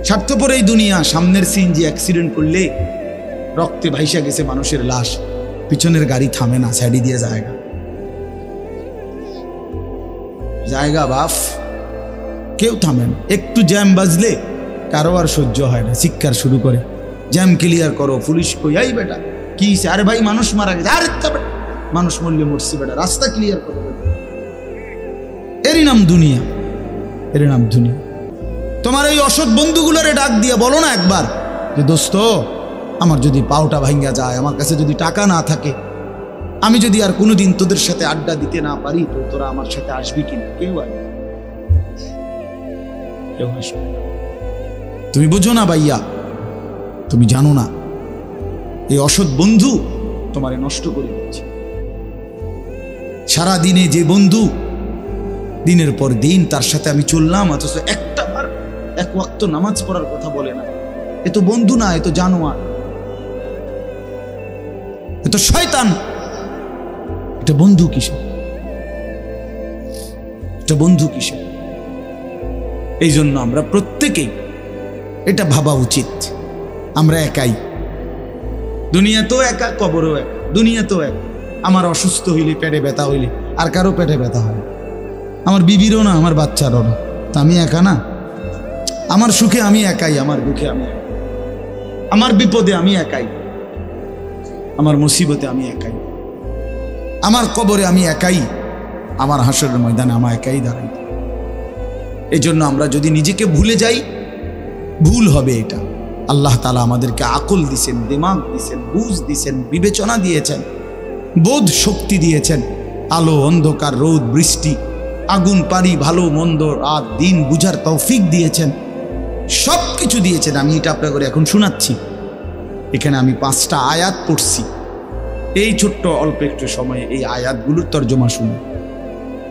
স্বার্থপর এই দুনিয়া। সামনের সিএনজি অ্যাক্সিডেন্ট করলে রক্তে ভাইসা গেছে মানুষের লাশ, পিছনের গাড়ি থামে না, সাইডে দিয়ে জায়গা জায়গা বাফ, কেউ থামে না। একটু জ্যাম বাজলে কারো আর সহ্য হয় না, চিৎকার শুরু করে, জ্যাম ক্লিয়ার করো। পুলিশ কই, এই বেটা কি? আরে ভাই মানুষ মারা গেছে। আরে মানুষ মরলে মরছি বেটা, রাস্তা ক্লিয়ার করো। এরই নাম দুনিয়া, এর নাম দুনিয়া। তোমার এই অসৎ বন্ধুগুলোরে ডাক দিয়ে বলো না একবার যে দোস্ত, আমার যদি পাওটা ভাঙ্গা যায়, আমার কাছে যদি টাকা না থাকে, আমি যদি আর কোনোদিন তোদের সাথে আড্ডা দিতে না পারি, তো তোরা আমার সাথে আসবি কিনা? কেউ আসবে, কেউ আসবে। তুমি বুঝো না ভাইয়া, তুমি জানো না এই অসৎ বন্ধু তোমারে নষ্ট করে দিচ্ছে। সারা দিনে যে বন্ধু দিনের পর দিন তার সাথে আমি চললাম, অথচ একটা বার এক ওয়াক্ত নামাজ পড়ার কথা বলে না, এ তো বন্ধু না, এ তো জানোয়ার, এ তো শয়তান। এটা বন্ধু কিসে? এটা বন্ধু কিসে? এই জন্য আমরা প্রত্যেকেই এটা ভাবা উচিত, আমরা একাই। দুনিয়া তো একা, কবরও একা। দুনিয়া তো এক। আমার অসুস্থ হইলে, পেটে ব্যথা হইলে আর কারো পেটে ব্যথা হয়, আমার বিবিরও না, আমার বাচ্চারও না, তা আমি একা না? আমার সুখে আমি একাই, আমার দুঃখে আমি একাই, আমার বিপদে আমি একাই, আমার মুসিবতে আমি একাই, আমার কবরে আমি একাই, আমার হাসরের ময়দানে আমার একাই দাঁড়াই। এই জন্য আমরা যদি নিজেকে ভুলে যাই, ভুল হবে। এটা আল্লাহ তাআলা আমাদেরকে আকল দিয়েছেন, দিমাগ দিয়েছেন, বুঝ দিয়েছেন, বিবেচনা দিয়েছেন, বোধ শক্তি দিয়েছেন, আলো অন্ধকার, রোদ বৃষ্টি, আগুন পানি, ভালো মন্দ, রাত দিন বুঝার তৌফিক দিয়েছেন, সব কিছু দিয়েছেন। আমি এটা আপনাকে এখন শোনাচ্ছি। এখানে আমি 5টা আয়াত পড়ছি, এই ছোট্ট অল্প একটু সময়ে এই আয়াতগুলোর তর্জমা শুনি,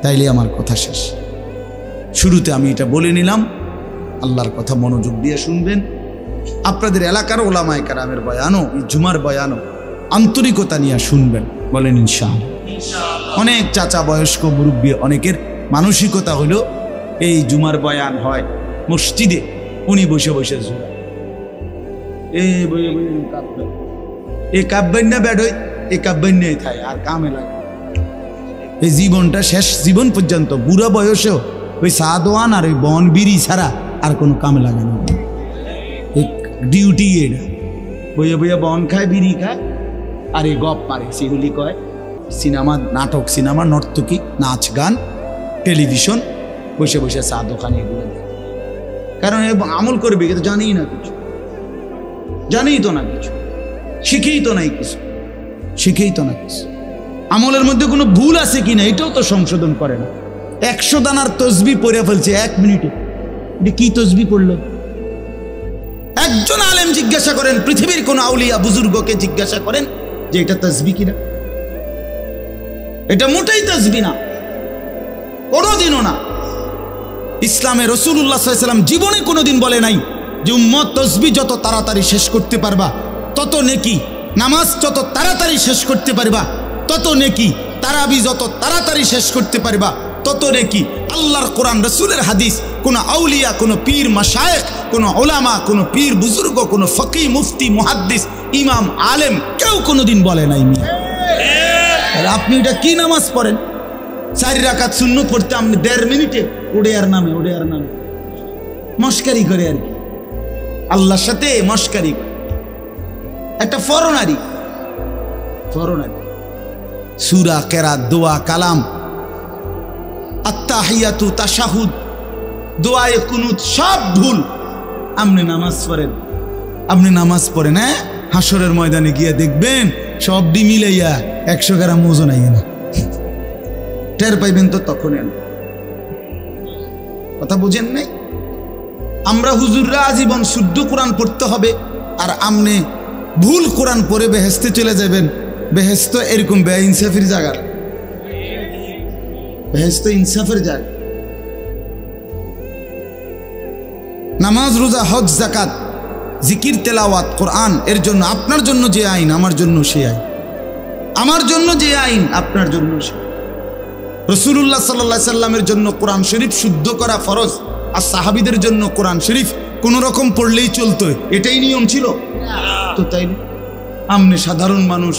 তাইলে আমার কথা শেষ। শুরুতে আমি এটা বলে নিলাম, আল্লাহর কথা মনোযোগ দিয়ে শুনবেন। আপনাদের এলাকার ওলামায়ে কেরামের বয়ানও, এই জুমার বয়ানও আন্তরিকতা নিয়ে শুনবেন, বলেন ইনশাআল্লাহ। অনেক চাচা, বয়স্ক, মুরব্বী, অনেকের মানসিকতা হলো এই জুমার বয়ান হয় মসজিদে, উনি বসে বসে জুড়া এ কাব্যেন না বেড়ই, এ কাব্যেন নেই থাই আর কামে লাগে। এই জীবনটা শেষ জীবন পর্যন্ত, বুড়া বয়সেও ওই সাদওয়ান আর ওই বন বিড়ি ছাড়া আর কোনো কামে লাগে না। ডিউটি এটা বইয়া বইয়া বন খায়, বিড়ি খায়, আর এই গপ পারে, সেগুলি কয় সিনেমা, নাটক, সিনেমা, নর্তকী, নাচ গান, টেলিভিশন, বসে বসে চা দোকানে এগুলো দেখে। কারণ আমল করবে কিন্তু জানেই না কিছু, জানেই তো না কিছু, শিখেই তো নাই কিছু, শিখেই তো না কিছু। আমলের মধ্যে কোনো ভুল আছে কিনা এটাও তো সংশোধন করে না। 100 দানার তসবি পড়ে ফেলছে 1 মিনিটে। এটা কি তসবি পড়লো? একজন আলেম জিজ্ঞাসা করেন, পৃথিবীর কোন আউলিয়া বুজুর্গকে জিজ্ঞাসা করেন যে এটা তসবি কিনা। এটা মোটেই তসবি না, কোনোদিনও না। ইসলামে রাসূলুল্লাহ সাল্লাল্লাহু আলাইহি ওয়াসাল্লাম জীবনে কোনোদিন বলে নাই যে উম্মত তসবি যত তাড়াতাড়ি শেষ করতে পারবা তত নেকি, নামাজ যত তাড়াতাড়ি শেষ করতে পারবা তত নেকি, তারাবি যত তাড়াতাড়ি শেষ করতে পারবা তত নেকি। আল্লাহর কোরআন, রাসূলের হাদিস, কোন আউলিয়া, কোন পীর মাশায়েখ, কোন উলামা, কোন পীর বুজুর্গ, কোন ফকি, মুফতি, মুহাদ্দিস, ইমাম, আলেম কেউ কোনোদিন বলে নাই। আপনি এটা কি নামাজ পড়েন? 4 রাকাত সুন্নত পড়তে আপনি 1.5 মিনিটে ওডেয়ার নামে মস্কারি করে, আর কি আল্লাহর সাথে মস্কারি করে। একটা ফরনারি সূরা, কেরাত, দোয়া, কালাম, আত্তাহিয়াতু, তাশাহুদ, দোয়ায়ে কুনুত সব ভুল। আপনি নামাজ পড়েন, হ্যাঁ, হাসরের ময়দানে গিয়ে দেখবেন সব ডি মিলাইয়া 100 গ্রাম ওজন আইয়ে না, টের পাইবেন তো তখন। কথা বুঝেন নাই? আমরা হুজুররা আজীবন শুদ্ধ কোরআন পড়তে হবে, আর আমনে ভুল কোরআন পড়ে বেহেশতে চলে যাবেন। বেহেশত এরকম বেইনসাফির জায়গা, বেহেশত ইনসাফের জায়গা। নামাজ, রোজা, হজ, যাকাত, জিকির, তেলাওয়াত, কোরআন, এর জন্য আপনার জন্য যে আইন আমার জন্য সে আইন, আমার জন্য যে আইন আপনার জন্য সে। রাসূলুল্লাহ সাল্লাল্লাহু আলাইহি সাল্লামের জন্য কোরআন শরীফ শুদ্ধ করা ফরজ, আর সাহাবীদের জন্য কোরআন শরীফ কোন রকম পড়লেই চলতো, এটাই নিয়ম ছিল তো? তাই আমনে সাধারণ মানুষ,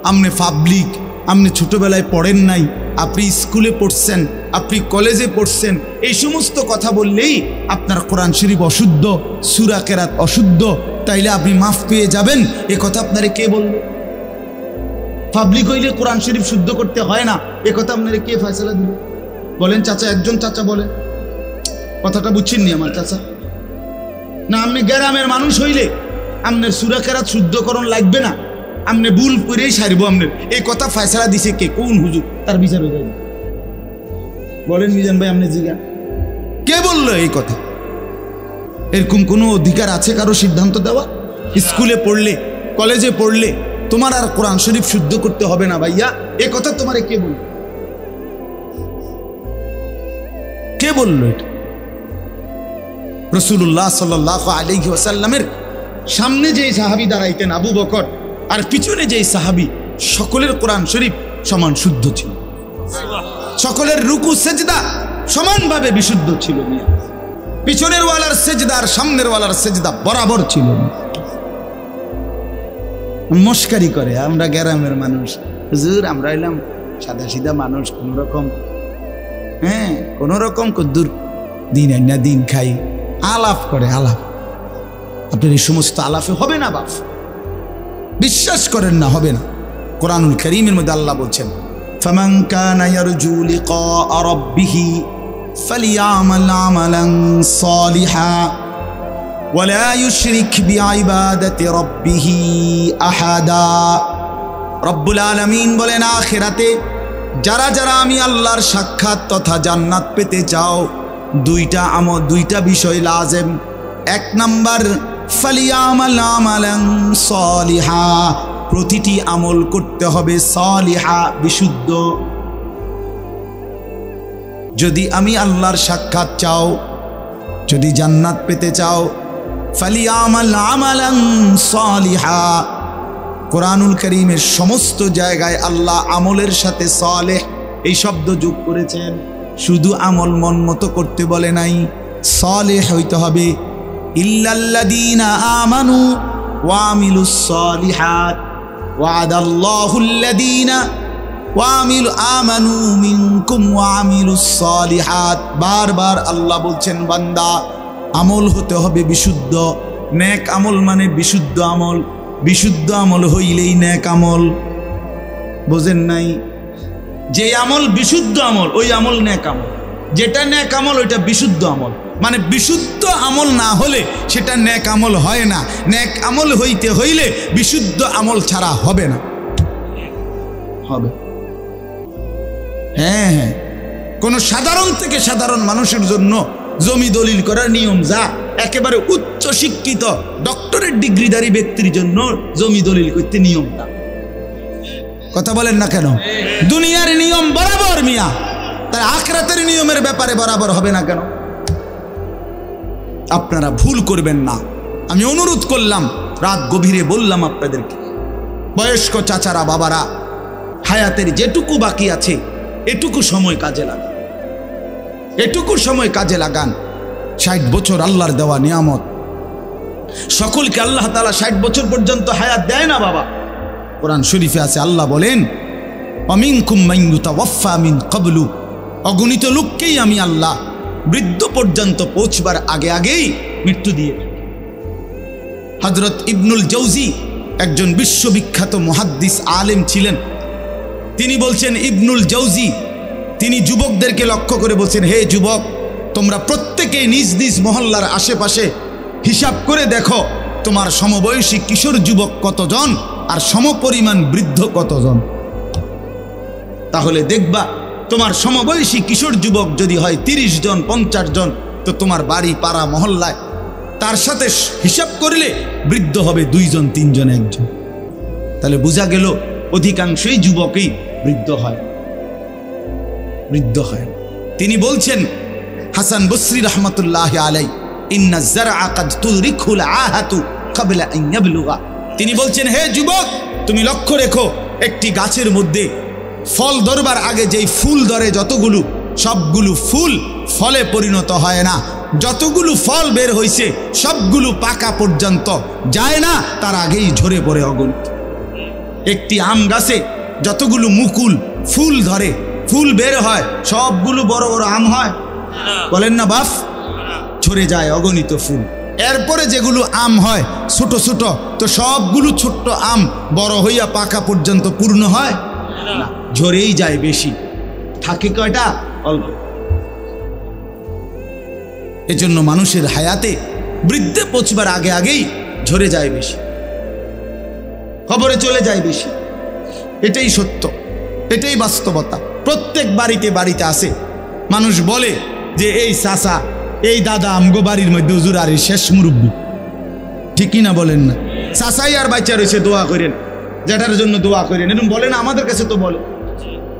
আমনে পাবলিক, আপনি ছোটবেলায় পড়েন নাই, আপনি স্কুলে পড়ছেন, আপনি কলেজে পড়ছেন, এই সমস্ত কথা বললেই আপনার কোরআন শরীফ অশুদ্ধ, সূরা কেরাত অশুদ্ধ, তাইলে আপনি মাফ পেয়ে যাবেন, এ কথা আপনারে কে বলল? পাবলিক হইলে কোরআন শরীফ শুদ্ধ করতে হয় না, এ কথা আপনারে কে ফয়সালা দিল? বলেন চাচা, একজন চাচা বলেন, কথাটা বুঝছেন নি আমার চাচা? না আপনি গ্রামের মানুষ হইলে আপনার সূরা কেরাত শুদ্ধকরণ লাগবে না, আপনি ভুল করেই সারবো আপনার, এই কথা ফয়সালা দিছে কে? কোন হুজুর? তার বিচার হয়ে যাবে। বলেন মিজান ভাই, আপনি জিজ্ঞান কে বললো এই কথা? এরকম কোনো অধিকার আছে কারো সিদ্ধান্ত দেওয়া? স্কুলে পড়লে, কলেজে পড়লে তোমার আর কোরআন শরীফ শুদ্ধ করতে হবে না ভাইয়া, এ কথা তোমারে কে বলল? কে বললো এটা? রাসূলুল্লাহ সাল্লাল্লাহু আলাইহি ওয়াসাল্লামের সামনে যে সাহাবী দাঁড়াইতেন আবু বকর, আর পিছনে যে সাহাবী, সকলের কোরআন শরীফ সমান শুদ্ধ ছিল, সকলের রুকু সেজদা সমানভাবে বিশুদ্ধ ছিল। পিছনের ওয়ালার সেজদা আর সামনের ওয়ালার সেজদা বরাবর ছিল। মস্কারি করে আমরা গ্রামের মানুষ, হুজুর আমরা এলাম সাদা সিধা মানুষ, কোন রকম কোন রকম কদ্দুর দিন আইনা দিন খাই, আলাপ করে আলাপ। আপনার এই সমস্ত আলাপে হবে না বাপ, বিশ্বাস করেন না, হবে না। কোরআনুল কারীমের মধ্যে আল্লাহ বলছেন, ফামান কানা ইয়ারজু লিকা রাব্বিহি ফালিয়ামাল আমালান সালিহা ওয়ালা ইউশরিক বিইবাদাতি রাব্বিহি আহাদা। রব্বুল আলামিন বলেন, আখিরাতে যারা যারা আমি আল্লাহর সাক্ষাৎ তথা জান্নাত পেতে চাও, দুইটা আমল, দুইটা বিষয় লাজেম। এক নাম্বার, ফালিয়ামাল আমালান সালিহা, প্রতিটি আমল করতে হবে সালিহা, বিশুদ্ধ। যদি আমি আল্লাহর সাক্ষাৎ চাও, যদি জান্নাত পেতে চাও, ফালিয়ামাল আমালান সালিহা। কোরআনুল কারীমের সমস্ত জায়গায় আল্লাহ আমলের সাথে সালেহ এই শব্দ যোগ করেছেন, শুধু আমল মন মতো করতে বলে নাই, সালেহ হইতে হবে। ইল্লাল্লাযীনা আমানু ওয়া আমিলুস সালিহাত ওয়া'দাল্লাহুল্লাযীনা আমানু মিনকুম ওয়া আমিলুস সালিহাত। বারবার আল্লাহ বলছেন, বান্দা আমল হতে হবে বিশুদ্ধ। নেক আমল মানে বিশুদ্ধ আমল, বিশুদ্ধ আমল হইলেই নেক আমল। বোঝেন নাই? যে আমল বিশুদ্ধ আমল, ওই আমল নেক আমল। যেটা নেক আমল ওইটা বিশুদ্ধ আমল। মানে বিশুদ্ধ আমল না হলে সেটা নেক আমল হয় না। নেক আমল হইতে হইলে বিশুদ্ধ আমল ছাড়া হবে না। হবে? হ্যাঁ, কোন সাধারণ থেকে সাধারণ মানুষের জন্য জমি দলিল করার নিয়ম যা, একেবারে উচ্চ শিক্ষিত ডক্টরেট ডিগ্রিধারী ব্যক্তির জন্য জমি দলিল করতে নিয়ম না। কথা বলেন না কেন? দুনিয়ার নিয়ম বরাবর মিয়া, তাই আখিরাতের নিয়মের ব্যাপারে বরাবর হবে না কেন? আপনারা ভুল করবেন না। আমি অনুরোধ করলাম, রাত গভীরে বললাম আপনাদেরকে, বয়স্ক চাচারা, বাবারা, হায়াতের যেটুকু বাকি আছে এটুকু সময় কাজে লাগান, এটুকু সময় কাজে লাগান। 60 বছর আল্লাহর দেওয়া নিয়ামত। সকলকে আল্লাহ তাআলা 60 বছর পর্যন্ত হায়াত দেয় না বাবা। কোরআন শরীফে আছে, আল্লাহ বলেন, ওয়ামিনকুম মান ইউতাওয়াফা মিন ক্বাবলু, অগণিত লোককেই আমি আল্লাহ বৃদ্ধ পর্যন্ত পৌঁছবার আগে আগেই মৃত্যু দিয়ে। হযরত ইবনুল জাওজি একজন বিশ্ববিখ্যাত মুহাদ্দিস আলেম ছিলেন। তিনি বলছেন, ইবনুল জাওজি তিনি যুবকদেরকে লক্ষ্য করে বলছেন, হে যুবক, তোমরা প্রত্যেকেই নিজ নিজ মহল্লার আশেপাশে হিসাব করে দেখো তোমার সমবয়সী কিশোর যুবক কতজন আর সমপরিমাণ বৃদ্ধ কতজন। তাহলে দেখবা তোমার সমবয়সী কিশোর যুবক যদি হয় 30 জন 50 জন, তো তোমার বাড়ি পাড়া মহল্লায় তার সাথে হিসাব করলে বৃদ্ধ হবে 2 জন 3 জন 1 জন। তাহলে বোঝা গেল অধিকাংশই যুবকই বৃদ্ধ হয়, বৃদ্ধ হয়। তিনি বলছেন, হাসান বসরি রহমতুল্লাহ আলাই, ইন্না যারআ কাদ তুদরিকুল আহাতু ক্বাবলা আন ইয়াবলুগা। তিনি বলছেন, হে যুবক, তুমি লক্ষ্য রেখো, একটি গাছের মধ্যে ফল ধরবার আগে যেই ফুল ধরে যতগুলো, সবগুলো ফুল ফলে পরিণত হয় না। যতগুলো ফল বের হয়েছে সবগুলো পাকা পর্যন্ত যায় না, তার আগেই ঝরে পড়ে অগণিত। একটি আম গাছে যতগুলো মুকুল ফুল ধরে, ফুল বের হয়, সবগুলো বড় বড় আম হয়? বলেন না বাপ? ঝরে যায় অগণিত ফুল। এরপরে যেগুলো আম হয় ছোট ছোট, তো সবগুলো ছোট্ট আম বড় হইয়া পাকা পর্যন্ত পূর্ণ হয় না, ঝরেই যায় বেশি, থাকে কয়টা? অল্প। এজন্য মানুষের হায়াতে বৃদ্ধে পৌঁছবার আগে আগেই ঝরে যায় বেশি, খবরে চলে যায় বেশি। এটাই সত্য, এটাই বাস্তবতা। প্রত্যেক বাড়িতে বাড়িতে আছে। মানুষ বলে যে এই চাচা, এই দাদা আমগো বাড়ির মধ্যে হুজুর আর শেষ মুরব্বী, ঠিকই না বলেন না? চাচাই আর বাচ্চা রয়েছে, দোয়া করেন, যেটার জন্য দোয়া করেন, এরকম বলে না? আমাদের কাছে তো বলে।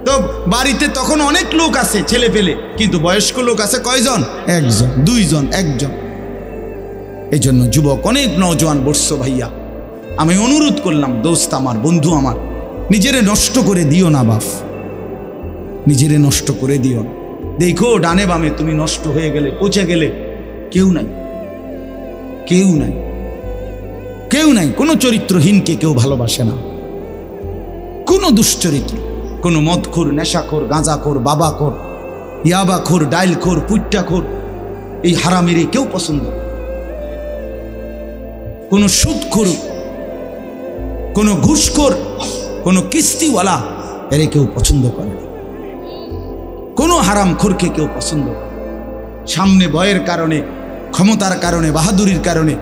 তো বাড়িতে তখন অনেক লোক আছে, ছেলে পেলে, কিন্তু বয়স্ক লোক আছে কয়জন? একজন, দুইজন, একজন। এই জন্য যুবক অনেক নওজোয়ান বর্ষ ভাইয়া, আমি অনুরোধ করলাম, দোস্ত আমার, বন্ধু আমার, নিজেরে নষ্ট করে দিও না বাপ, নিজেরে নষ্ট করে দিও না। দেখো ডানে বামে তুমি নষ্ট হয়ে গেলে, পচে গেলে, কেউ নাই, কেউ নাই, কেউ নাই। কোনো চরিত্রহীনকে কেউ ভালোবাসে না, কোনো দুশ্চরিত্র, কোনো মদখোর, নেশাখোর, গাঁজাখোর, বাবাখোর, ইয়াবাখোর, ডাইলখোর, পুট্টাখোর, এই হারামিরে কেউ পছন্দ, কোনো সুদখোর, কোনো ঘুষখোর, কোনো কিস্তিওয়ালা, এরে কেউ পছন্দ করে না। কোনো হারামখোরকে কেউ পছন্দ করে। সামনে ভয়ের কারণে, ক্ষমতার কারণে, বাহাদুরির কারণে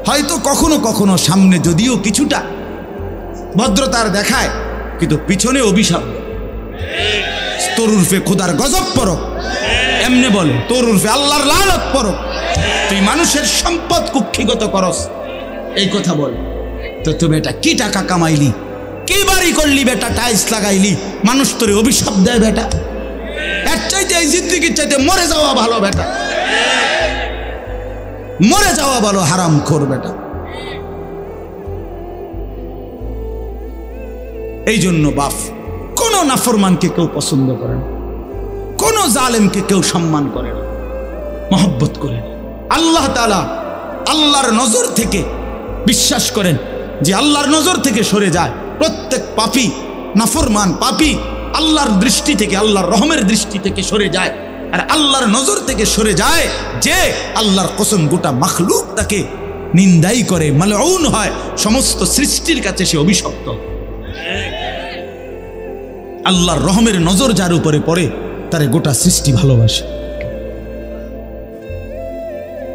হয়তো কখনো কখনো সামনে যদিও কিছুটা ভদ্রতার দেখায়, কিন্তু পিছনে অভিশাপ। তোর উর্ফে খোদার গজব পরক, এমনে বলে, তোর উর্ফে আল্লাহর লানত পরক, তুই মানুষের সম্পদ কুক্ষিগত করস, এই কথা বল। তো তুমি এটা কি টাকা কামাইলি, কি বাড়ি করলি বেটা, টাইলস লাগাইলি, মানুষ তোরে অভিশাপ দেয় বেটা। এর চাইতে এই জিন্দেগির চাইতে মরে যাওয়া ভালো বেটা, মরে যাওয়া ভালো হারামখোর বেটা। এই জন্য বাপ, কোন নাফরমানকে কেউ পছন্দ করে না, কোন জালেমকে কেউ সম্মান করে না, মহব্বত করে না। আল্লাহ তাআলা আল্লাহর নজর থেকে, বিশ্বাস করেন যে আল্লাহর নজর থেকে সরে যায় প্রত্যেক পাপী, নাফরমান পাপী আল্লাহর দৃষ্টি থেকে, আল্লাহর রহমের দৃষ্টি থেকে সরে যায়। আর আল্লাহর নজর থেকে সরে যায় যে আল্লাহর কসম গোটা মাখলুক তাকে নিন্দাই করে, মালউন হয়, সমস্ত সৃষ্টির কাছে সে অভিশপ্ত। আল্লাহর রহমের নজর যার উপরে পড়ে তারে গোটা সৃষ্টি ভালোবাসে।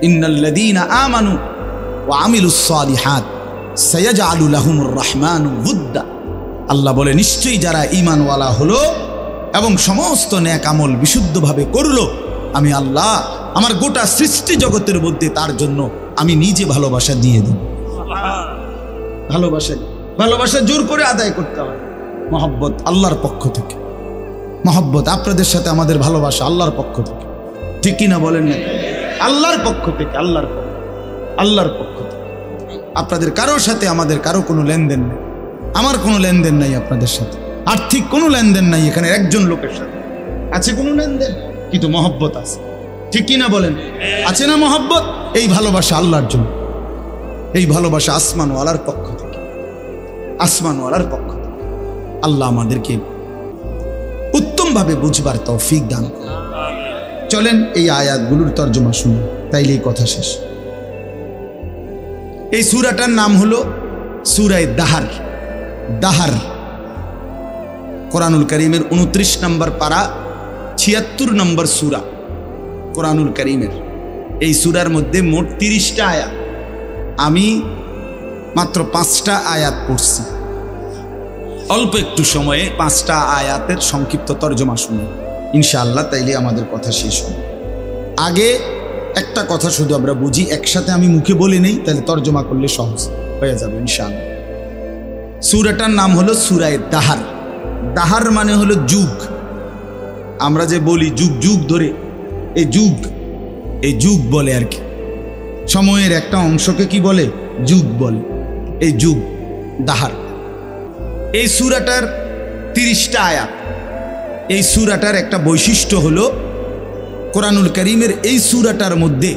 ইন্নাল্লাযীনা আমানু ওয়া আমিলুস সালিহাত সায়াজআলু লাহুমুর রাহমানু উদ্দা। আল্লাহ বলে, নিশ্চয়ই যারা ঈমানওয়ালা হলো এবং সমস্ত নেক আমল বিশুদ্ধভাবে করলো, আমি আল্লাহ আমার গোটা সৃষ্টি জগতের মধ্যে তার জন্য আমি নিজে ভালোবাসা দিয়ে দেব। ভালোবাসা, ভালোবাসা জোর করে আদায় করতে হয়। মহব্বত আল্লাহর পক্ষ থেকে, মহব্বত আপনাদের সাথে আমাদের ভালোবাসা আল্লাহর পক্ষ থেকে, ঠিক কিনা বলেন না? আল্লাহর পক্ষ থেকে, আল্লাহর পক্ষ, আল্লাহর পক্ষ থেকে। আপনাদের কারোর সাথে আমাদের কারো কোনো লেনদেন নেই, আমার কোনো লেনদেন নাই আপনাদের সাথে, আর্থিক কোনো লেনদেন নাই। এখানে একজন লোকের সাথে আছে কোনো লেনদেন, কিন্তু মহব্বত আছে, ঠিক কিনা বলেন? আছে না মহব্বত? এই ভালোবাসা আল্লাহর জন্য, এই ভালোবাসা আসমানওয়ালার পক্ষ থেকে, আসমানওয়ালার পক্ষ থেকে। আল্লাহ আমাদেরকে উত্তমভাবে বুঝবার তৌফিক দান করুন। চলেন এই আয়াতগুলোর তর্জমা শুনুন, তাইলে এই কথা শেষ। এই সূরাটার নাম হলো সূরা দাহার। দাহার কোরআনুল কারীমের 29 নম্বর পারা, 76 নম্বর সূরা কোরআনুল কারীমের। এই সূরার মধ্যে মোট 30টা আয়াত, আমি মাত্র 5টা আয়াত পড়ছি। অল্প একটু সময়ে 5টা আয়াতের সংক্ষিপ্ত তর্জমা শুনুন ইনশাআল্লাহ, তাইলে আমাদের কথা শেষ হবে। আগে একটা কথা শুধু আমরা বুঝি, একসাথে আমি মুখে বলে নেই, তাহলে তর্জমা করলে সহজ হয়ে যাবে ইনশাআল্লাহ। সূরাটার নাম হলো সূরা দাহার। দাহার মানে হলো যুগ। আমরা যে বলি যুগ যুগ ধরে, এই যুগ, এই যুগ বলে আর কি, সময়ের একটা অংশকে কি বলে? যুগ বলে। এই যুগ দাহার। এই সূরাটার 30টা আয়াত। এই সূরাটার একটা বৈশিষ্ট্য হলো কোরআনুল কারীমের এই সূরাটার মধ্যে,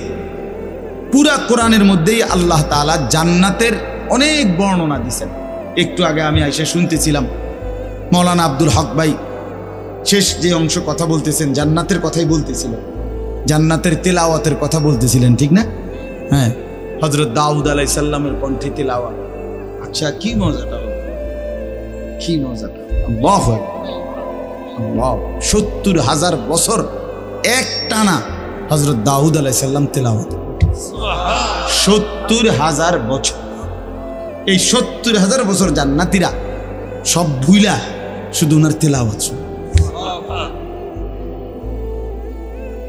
পুরা কোরআনের মধ্যেই আল্লাহ তাআলা জান্নাতের অনেক বর্ণনা দিয়েছেন। একটু আগে আমি আইসা শুনতেছিলাম মাওলানা আব্দুল হক ভাই শেষ যে অংশ কথা বলতেছেন জান্নাতের কথাই বলতেছিল, জান্নাতের তেলাওয়াতের কথা বলতেছিলেন, ঠিক না? হ্যাঁ, হযরত দাউদ আলাইহিস সালামের কণ্ঠে তেলাওয়াত। আচ্ছা, কি মজাটা হলো, কি মজাটা! আল্লাহু আকবার, আল্লাহ! ৭০,০০০ বছর এক টানা হযরত দাউদ আলাইহিস সালাম তেলাওয়াত। ৭০,০০০ বছর। এই ৭০,০০০ বছর জান্নাতীরা সব ভুইলা শুধু ওনার তেলাওয়াত শুনে।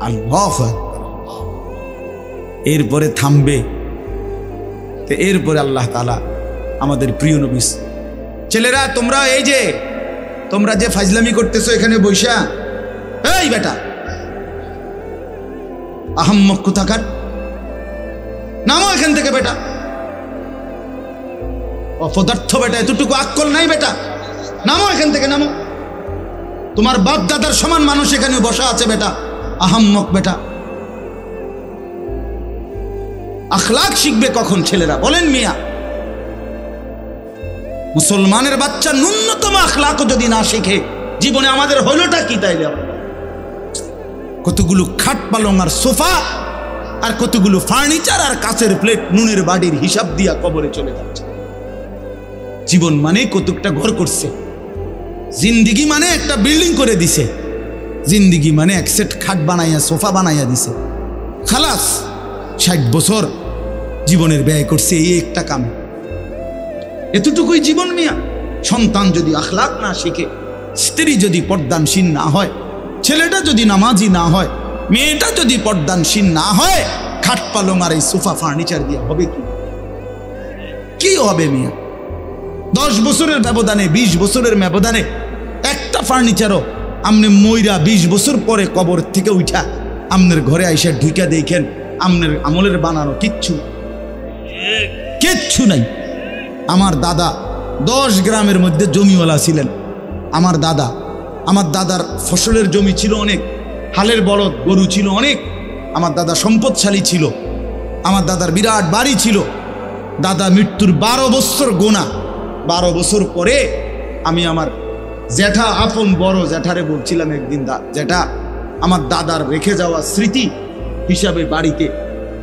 আল্লাহু আকবার। এরপরে থামবে, তো এরপরে আল্লাহ তাআলা আমাদের প্রিয় নবী, ছেলেরা তোমরা এই যে তোমরা যে ফাজলামি করতেছো এখানে বইসা, এই বেটা আহাম্মক কোথাকার, নামো এখান থেকে বেটা, অপদার্থ বেটা, এতটুকু আক্কল নাই বেটা, নামো এখান থেকে, নামো। তোমার বাপ দাদার সমান মানুষ এখানে বসা আছে বেটা, আহাম্মক বেটা। আখলাক শিখবে কখন ছেলেরা বলেন মিয়া? মুসলমানের বাচ্চা ন্যূনতম আখলাকও যদি না শিখে জীবনে আমাদের হইলটা কি? তাইলে কতগুলো খাট পালং আর সোফা আর কতগুলো ফার্নিচার আর কাচের প্লেট নুনের বাড়ির হিসাব দিয়া কবরে চলে যাচ্ছে। জীবন মানে কতকটা ঘর করছে, জিন্দিগি মানে একটা বিল্ডিং করে দিছে, জিন্দিগি মানে এক সেট খাট বানাইয়া সোফা বানাইয়া দিছে। খালাস ৬০ বছর জীবনের ব্যয় করছে এই একটা কামে, এতটুকুই জীবন মিয়া। সন্তান যদি আখলাক না শিখে, স্ত্রী যদি পর্দানশীল না হয়, ছেলেটা যদি নামাজি না হয়, মেয়েটা যদি পর্দানশীল না হয়, খাট পালং আর এই সোফা ফার্নিচার দিয়ে হবে কি? কি হবে মিয়া? ১০ বছরের ব্যবধানে, ২০ বছরের ব্যবধানে একটা ফার্নিচারও আমনে মইরা ২০ বছর পরে কবর থেকে উঠা আমনের ঘরে আইসা ঢুইকা দেখেন আমনের আমলের বানানো কিচ্ছু কিচ্ছু নাই। আমার দাদা ১০ গ্রামের মধ্যে জমিওয়ালা ছিলেন। আমার দাদার ফসলের জমি ছিল অনেক, হালের বলদ গরু ছিল অনেক। আমার দাদা সম্পদশালী ছিল, আমার দাদার বিরাট বাড়ি ছিল। দাদা মৃত্যুর ১২ বছর গোনা, ১২ বছর পরে আমি আমার জ্যাঠা, আপন বড় জ্যাঠারে বলছিলাম একদিন, জ্যাঠা আমার দাদার রেখে যাওয়া স্মৃতি হিসাবে বাড়িতে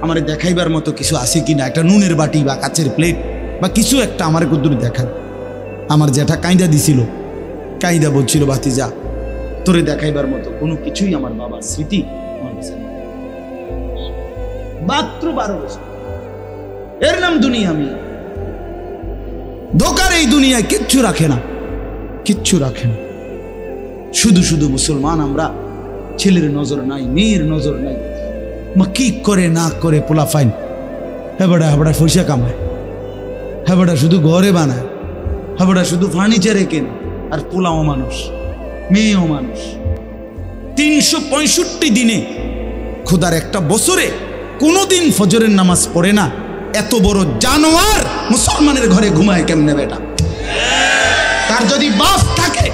আমার দেখাইবার মতো কিছু আছে কিনা, একটা নুনের বাটি বা কাচের প্লেট বা কিছু একটা আমার কদ্দুর দেখান। আমার জ্যাঠা কাঁইদা দিছিল, কাঁইদা বলছিল, ভাতিজা তোরে দেখাইবার মতো কোনো কিছুই আমার বাবার স্মৃতি আমার কাছে নেই। মাত্র ১২ বছর, এর নাম দুনিয়া। আমি ধোকার এই দুনিয়ায় কিচ্ছু রাখে না, কিচ্ছু রাখে না। শুধু শুধু মুসলমান আমরা, ছেলের নজর নাই, মেয়ের নজর নাই, মা কি করে না করে পোলা ফাইন হেবাডা হেবাডা পয়সা কামায়, হেবাডা শুধু ঘরে বানায়, হেবাডা শুধু ফার্নিচারে কেনে, আর পোলাও মানুষ, মেয়েও মানুষ। ৩৬৫ দিনে খোদার একটা বছরে কোনোদিন ফজরের নামাজ পড়ে না। এত বড় জানোয়ার মুসলমানের ঘরে ঘুমায় কেমনে বেটা? তার যদি বাপ থাকে,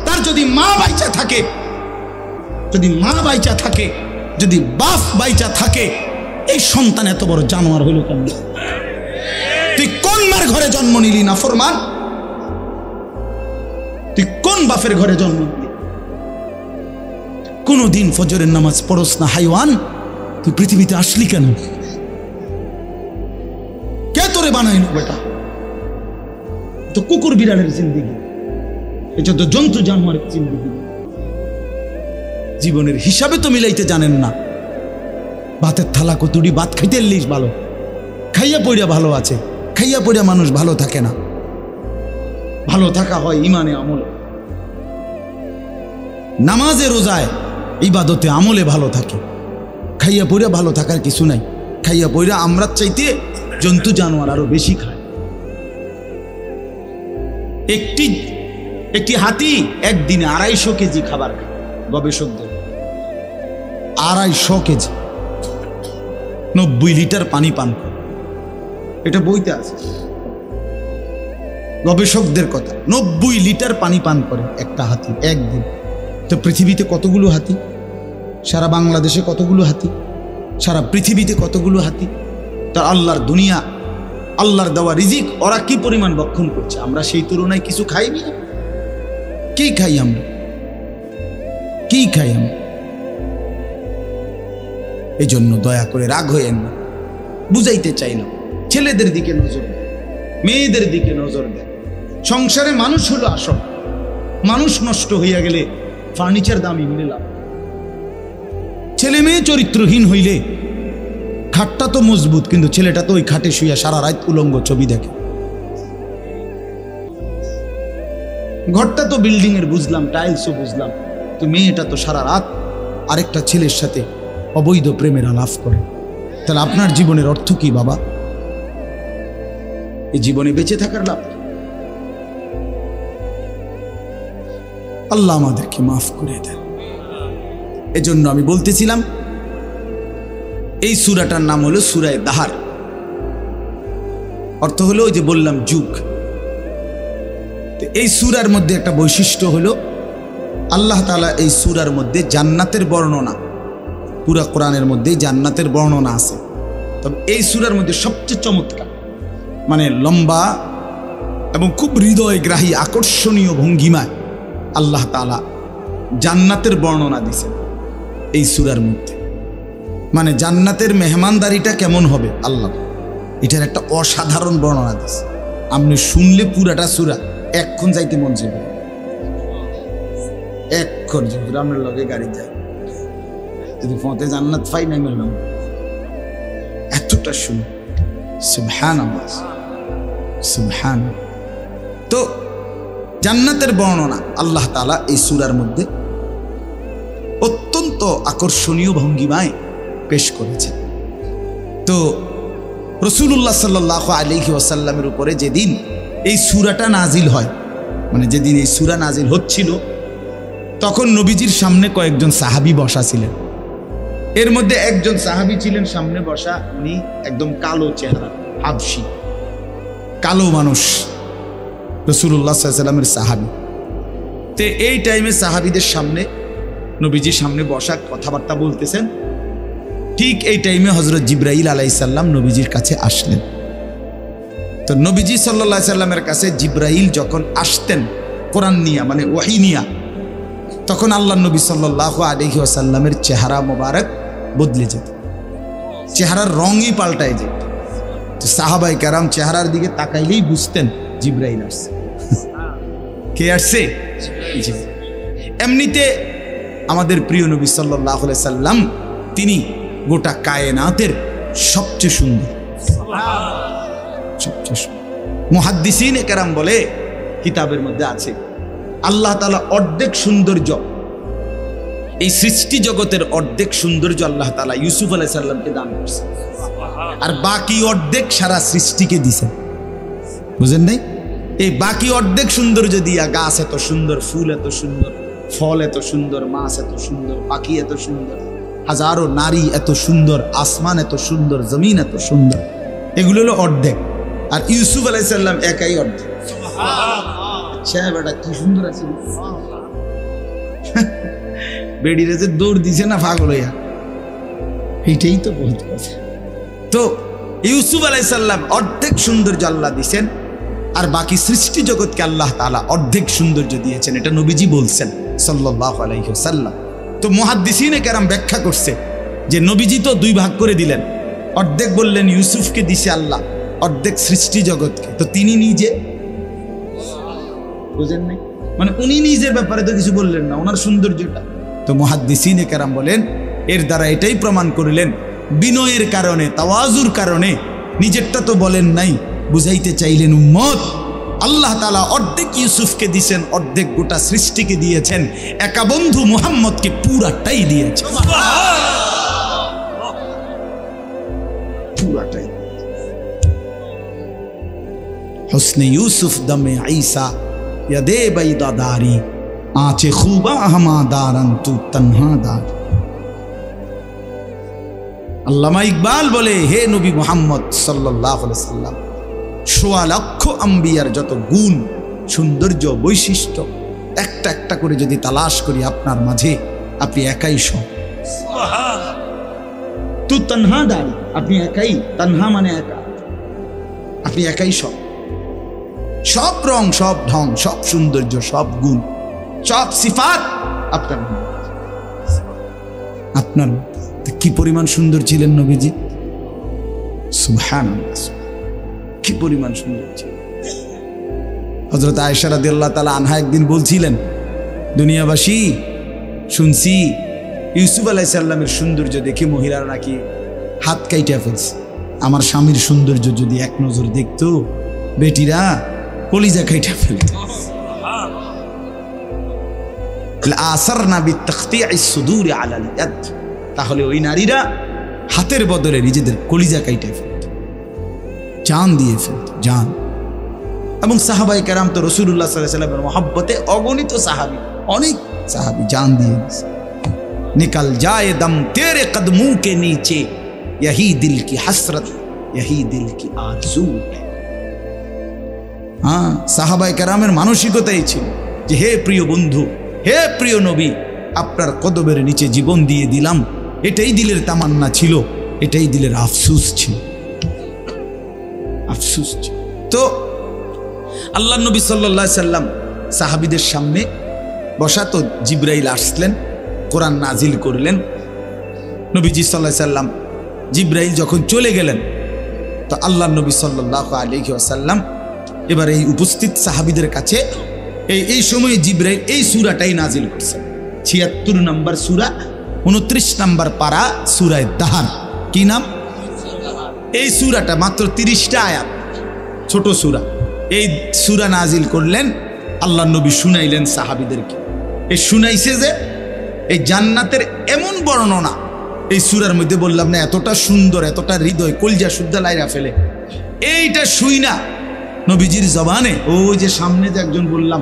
তার যদি মা বাইচা থাকে, যদি মা বাইচা থাকে, যদি বাপ বাইচা থাকে, এই সন্তান এত বড় জানোয়ার হইল কেমন? তুই কোন মার ঘরে জন্ম নিলি না ফরমান? তুই কোন বাপের ঘরে জন্ম নিলি? কোনদিন ফজরের নামাজ পড়স না হাইওয়ান, তুই পৃথিবীতে আসলি কেন? কে তোরে বানাইল বেটা? তো কুকুর বিড়ালের জিন্দিগি, এটা তো জন্তু জানোয়ারের জিন্দিগি। জীবনের হিসাবে তো মিলাইতে জানেন না। ভাতের থালা কতুড়ি ভাত খাইতে এলিস ভালো, খাইয়া পইরা ভালো আছে, খাইয়া পইরা মানুষ ভালো থাকে না। ভালো থাকা হয় ইমানে আমলে, নামাজে রোজায় ইবাদতে আমলে ভালো থাকে। খাইয়া পইরা ভালো থাকার কিছু নাই। খাইয়া পইরা আমরা চাইতে জন্তু জানোয়ার আরো বেশি খায়। একটি হাতি একদিনে ২৫০ কেজি খাবার খায়। গবেষকদের ২৫০ কেজি, ৯০ লিটার পানি পান করে। এটা বইতে আছে, গবেষকদের কথা। ৯০ লিটার পানি পান করে একটা হাতি একদিন। তো পৃথিবীতে কতগুলো হাতি? সারা বাংলাদেশে কতগুলো হাতি, সারা পৃথিবীতে কতগুলো হাতি। তার আল্লাহর দুনিয়া, আল্লাহর দেওয়া রিজিক ওরা কি পরিমাণ ভক্ষণ করছে, আমরা সেই তুলনায় কিছু খাইনি। কি খাই আমরা, কি খাই আমরা? এই জন্য দয়া করে রাগ হইয়েন না, বুঝাইতে চাইলাম। ছেলেদের দিকে নজর দেন, মেয়েদের দিকে নজর দেন। সংসারে মানুষ হলো আসল, মানুষ নষ্ট হইয়া গেলে ফার্নিচার দামি হইলে লাভ। ছেলে মেয়ে চরিত্রহীন হইলে খাটটা তো মজবুত, কিন্তু ছেলেটা তো ওই খাটে শুইয়া সারা রাত উলঙ্গ ছবি দেখে। ঘরটা তো বিল্ডিং এর বুঝলাম, টাইলসও বুঝলাম, তো মেয়েটা তো সারা রাত আরেকটা ছেলের সাথে অবৈধ প্রেমের আলাপ করে। তাহলে আপনার জীবনের অর্থ কি বাবা? এই জীবনে বেঁচে থাকার লাভ? আল্লাহ আমাদেরকে মাফ করে দেন। এজন্য আমি বলতেছিলাম এই সূরাটার নাম হলো সূরা দাহার। অর্থ হলো ওই যে বললাম যুগ। এই সূরার মধ্যে একটা বৈশিষ্ট্য হলো আল্লাহ তাআলা এই সূরার মধ্যে জান্নাতের বর্ণনা, পুরা কোরআনের মধ্যেই জান্নাতের বর্ণনা আছে, তবে এই সূরার মধ্যে সবচেয়ে চমৎকার, মানে লম্বা এবং খুব হৃদয়গ্রাহী আকর্ষণীয় ভঙ্গিমায় আল্লাহ তাআলা জান্নাতের বর্ণনা দিয়েছেন এই সূরার মধ্যে। মানে জান্নাতের মেহমানদারিটা কেমন হবে আল্লাহ, এটার একটা অসাধারণ বর্ণনা দিয়েছে। আপনি শুনলে পুরাটা সূরা এক্ষণ যাইতে মন যাবে, এক্ষণ যদি আপনার লগে গাড়ি যায়, যদি ফতে জান্নাত পাই নাই বললাম এতটা শুনে সুবহানাল্লাহ সুবহানাল্লাহ। তো জান্নাতের বর্ণনা আল্লাহ তাআলা এই সূরার মধ্যে অত্যন্ত আকর্ষণীয় ভঙ্গিমায় পেশ করেছেন। তো রাসূলুল্লাহ সাল্লাল্লাহু আলাইহি ওয়াসাল্লামের উপরে যেদিন এই সূরাটা নাজিল হয়, মানে যেদিন এই সূরা নাজিল হচ্ছিল, তখন নবীজির সামনে কয়েকজন সাহাবী বসা ছিলেন। এর মধ্যে একজন সাহাবী ছিলেন সামনে বসা, উনি একদম কালো চেহারা, হাবশি, কালো মানুষ, রাসূলুল্লাহ সাল্লাল্লাহু আলাইহি ওয়াসাল্লামের সাহাবী। তো এই টাইমে সাহাবীদের সামনে, নবীজির সামনে বসা, কথাবার্তা বলতেছেন। ঠিক এই টাইমে হযরত জিবরাইল আলাইহিস সালাম নবীজির কাছে আসলেন। তো নবীজি সাল্লাল্লাহু আলাইহি সাল্লামের কাছে জিবরাইল যখন আসতেন কোরআন নিয়া, মানে ওহী নিয়া, তখন আল্লাহ নবী সাল্লাল্লাহু আলাইহি ওয়াসাল্লামের চেহারা মোবারক বদলে যেত, চেহারার রঙই পাল্টায় যেত। তো সাহাবায়ে কেরাম চেহারার দিকে তাকাইলেই বুঝতেন জিবরাইল আসছে। কে আসছে? এমনিতে আমাদের প্রিয় নবী সাল্লাল্লাহু আলাইহি সাল্লাম তিনি গোটা কায়নাতের সবচেয়ে সুন্দর, সবচেয়ে সুন্দর। মুহাদ্দিসিনে কেরাম বলে, কিতাবের মধ্যে আছে, আল্লাহ তাআলা অর্ধেক সৌন্দর্য, এই সৃষ্টি জগতের অর্ধেক সৌন্দর্য আল্লাহ তাআলা ইউসুফ আলাইহিস সালামকে দান করেছেন, আর বাকি অর্ধেক সারা সৃষ্টিকে দিয়েছেন। বুঝেন নাই? এই বাকি অর্ধেক সৌন্দর্য দিয়া গাছ এত সুন্দর, ফুল এত সুন্দর, ফল এত সুন্দর, মাছ এত সুন্দর, পাখি এত সুন্দর, হাজারো নারী এত সুন্দর, আসমান এত সুন্দর, জমিন এত সুন্দর, এগুলো হলো অর্ধেক। আর ইউসুফ আলাইহিস সালাম একাই অর্ধেক। আচ্ছা বেটা কি সুন্দর আছে, বেড়িরে যে দৌড় দিছে না পাগল হইয়া, এইটাই তো বহুত কথা। তো ইউসুফ আলাইহিস সালাম অর্ধেক সৌন্দর্য আল্লাহ দিয়েছেন, আর বাকি সৃষ্টি জগৎকে আল্লাহ তাআলা অর্ধেক সৌন্দর্য দিয়েছেন, এটা নবীজি বলছেন সাল্লাল্লাহু আলাইহি ওয়াসাল্লাম। তো মুহাদ্দিসিনে কেরাম ব্যাখ্যা করছে যে নবীজি তো দুই ভাগ করে দিলেন, অর্ধেক বললেন ইউসুফকে দিছে আল্লাহ, অর্ধেক সৃষ্টি জগৎকে। তো তিনি নিজে বুঝেন নাই, মানে উনি নিজের ব্যাপারে তো কিছু বললেন না, ওনার সৌন্দর্যটা। তো মুহাদ্দিসিনে কেরাম বলেন এর দ্বারা এটাই প্রমাণ করিলেন বিনয়ের কারণে, তাওয়াজুর কারণে নিজেরটা তো বলেন নাই, বুঝাইতে চাইলেন উম্মত আল্লাহ তাআলা অর্ধেক ইউসুফকে দিয়েছেন, অর্ধেক গোটা সৃষ্টিকে দিয়েছেন, একা বন্ধু মুহাম্মদকে পুরাটাই দিয়েছেন, পুরাটাই। হুসনে ইউসুফ দমে ঈসা ইয়াদে বাইদাদারি আঁচে খুবা হামাদারান তু তনহাদার। আল্লামা ইকবাল বলে, হে নবী মুহাম্মদ সাল্লাল্লাহু আলাইহি ওয়াসাল্লাম, সোয়া লক্ষ আম্বিয়ার যত গুণ, সৌন্দর্য, বৈশিষ্ট্য একটা একটা করে যদি তালাশ করি আপনার মাঝে, আপনি একাই সব। তু তন্হা দাঁড়ি, আপনি একাই, তন্হা মানে একা, আপনি একাই সব, সব রং, সব ঢং, সব সৌন্দর্য, সব গুণ, সব সিফাত আপনার আপনার কি পরিমাণ সুন্দর ছিলেন নবীজি, সুবহানাল্লাহ, কি পরিমাণ সুন্দর ছিলেন। হযরত আয়েশা রাদিয়াল্লাহু তাআলা আনহা একদিন বলছিলেন, দুনিয়াবাসী শুনছি ইউসুফ আলাইহিস সালামের সৌন্দর্য দেখে মহিলারা নাকি হাত কাইটা ফেলছে, আমার স্বামীর সৌন্দর্য যদি এক নজর দেখতো বেটিরা কলিজা কাইটা ফেলত। তাহলে ওই নারীরা হাতের বদলে নিজেদের কলিজা কাইটা ফেলত, জান দিয়ে ফেলত, জান। এবং সাহাবায়ে কেরাম তো রাসূলুল্লাহ সাল্লাল্লাহু আলাইহি ওয়াসাল্লামের মহব্বতে অগণিত সাহাবী, অনেক সাহাবী জান দিয়ে দিয়েছে। निकल जाए दम तेरे कदमों के नीचे, यही दिल की हसरत, यही दिल की आरज़ू है। हाँ, সাহাবায়ে কেরামের মানসিকতাই ছিল যে হে প্রিয় বন্ধু, হে প্রিয় নবী, আপনার কদমের নিচে জীবন দিয়ে দিলাম, এটাই দিলের তামান্না ছিল, এটাই দিলের আফসোস ছিল, আফসোস ছিল। তো আল্লাহ নবী সাল্লাল্লাহু আলাইহি সাল্লাম সাহাবীদের সামনে বসা, তো জিবরাইল আসলেন, কোরআন নাজিল করলেন। নবীজি সাল্লাল্লাহু আলাইহি সাল্লাম, জিবরাইল যখন চলে গেলেন, তো আল্লাহ নবী সাল্লাল্লাহু আলাইহি ওয়াসাল্লাম এবার এই উপস্থিত সাহাবীদের কাছে এই সময় জিবরাইল এই সূরাটাই নাজিল করছেন, ৭৬ নম্বর সূরা, ২৯ নম্বর পারা, সূরা দাহার। কি নাম? এই সূরাটা মাত্র ৩০টা আয়াত, ছোট সূরা। এই সূরা নাজিল করলেন, আল্লাহ নবী শুনাইলেন সাহাবীদেরকে। এই শুনাইছে যে এই জান্নাতের এমন বর্ণনা এই সূরার মধ্যে, বললাম না এতটা সুন্দর, এতটা হৃদয় কলজা শুদ্ধা লাইরা ফেলে। এইটা শুই না নবীজির জবানে, ওই যে সামনে যে একজন বললাম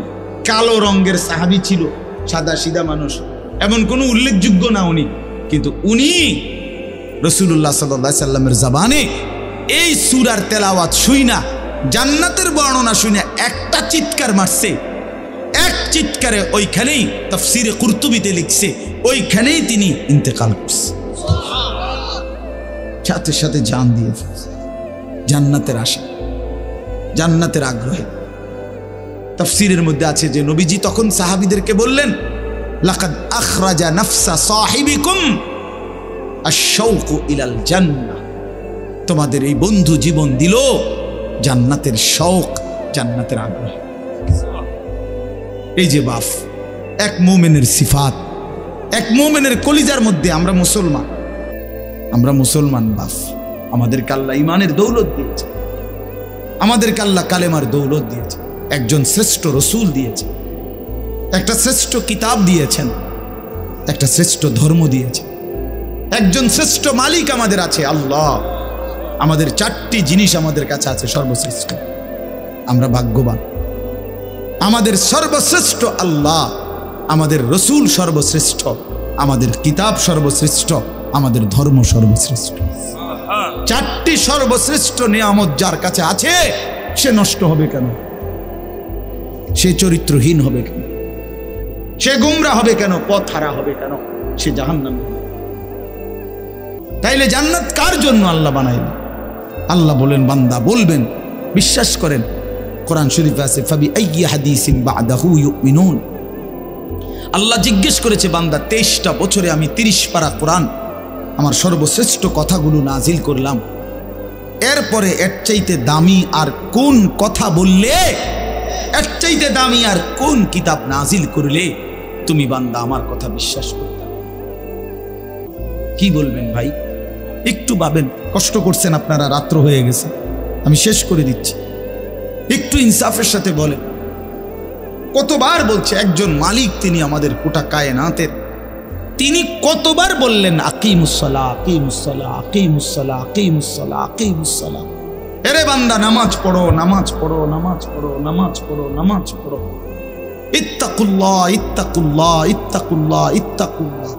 কালো রঙের সাহাবী ছিল, সাদা সিধা মানুষ, এমন কোনো উল্লেখযোগ্য না উনি, কিন্তু উনি রাসূলুল্লাহ সাল্লাল্লাহু আলাইহি সাল্লামের জবানে এই সূরার তেলাওয়াত শুই না, জান্নাতের বর্ণনা শুনে একটা চিৎকার মারছে। এক চিৎকারে ওইখানেই তাফসীরে কুরতুবিতে লিখছে, ওইখানেই তিনি ইন্তেকাল করছে, সাথে সাথে জান দিয়ে ফেলছে। জান্নাতের আশা, জান্নাতের আগ্রহে। তাফসীরের মধ্যে আছে যে নবীজি তখন সাহাবীদেরকে বললেন, লাকাদ আখরাজা নাফসা সাহিবিকুম আশ-শাওকু ইলাল জান্নাহ, তোমাদের এই বন্ধু জীবন দিল জান্নাতের শৌক, জান্নাতের আগ্রহ। এই যে বাফ, এক মুমিনের সিফাত, এক মুমিনের কলিজার মধ্যে। আমরা মুসলমান, আমরা মুসলমান বাফ, আমাদেরকে আল্লাহ ইমানের দৌলত দিয়েছে, আমাদেরকে আল্লাহ কালেমার দৌলত দিয়েছে, একজন শ্রেষ্ঠ রসুল দিয়েছে, একটা শ্রেষ্ঠ কিতাব দিয়েছেন, একটা শ্রেষ্ঠ ধর্ম দিয়েছে, একজন শ্রেষ্ঠ মালিক আমাদের আছে আল্লাহ। আমাদের 4টি জিনিস আমাদের কাছে আছে সর্বশ্রেষ্ঠ, আমরা ভাগ্যবান। আমাদের সর্বশ্রেষ্ঠ আল্লাহ, আমাদের রসুল সর্বশ্রেষ্ঠ, আমাদের কিতাব সর্বশ্রেষ্ঠ, আমাদের ধর্ম সর্বশ্রেষ্ঠ। 4টি সর্বশ্রেষ্ঠ নিয়ামত যার কাছে আছে, সে নষ্ট হবে কেন? সে চরিত্রহীন হবে কেন? সে গুমরা হবে কেন? পথ হারা হবে কেন? সে জাহান্নামী হবে। তাইলে জান্নাত কার জন্য আল্লাহ বানাইলেন? আল্লাহ বলেন, বান্দা বলবেন, বিশ্বাস করেন, কোরআন শরীফে আছে, ফাবি আইয়ি হাদিসিন বাদাহু ইউমিনুন। আল্লাহ জিজ্ঞেস করেছে, বান্দা 23টা বছরে আমি 30 পারা কোরআন, আমার সর্বশ্রেষ্ঠ কথাগুলো নাজিল করলাম, এরপরে এর চাইতে দামি আর কোন কথা বললে, এর চাইতে দামি আর কোন কিতাব নাজিল করলে তুমি বান্দা আমার কথা বিশ্বাস করতে? কি বলবেন ভাই? একটু ভাবেন, কষ্ট করছেন আপনারা, রাত্র হয়ে গেছে, আমি শেষ করে দিচ্ছি। একটু ইনসাফের সাথে বলেন, কতবার বলছে একজন মালিক, তিনি আমাদের গোটা কায়নাতের, তিনি কতবার বললেন আকিমুসসালাহ, আকিমুসসালাহ, আকিমুসসালাহ, আকিমুসসালাহ, আকিমুসসালাহ। এরে বান্দা, নামাজ পড়ো, নামাজ পড়ো, নামাজ পড়ো, নামাজ পড়ো, নামাজ পড়ো। ইত্তাকুল্লাহ, ইত্তাকুল্লাহ, ইত্তাকুল্লাহ, ইত্তাকুল্লাহ।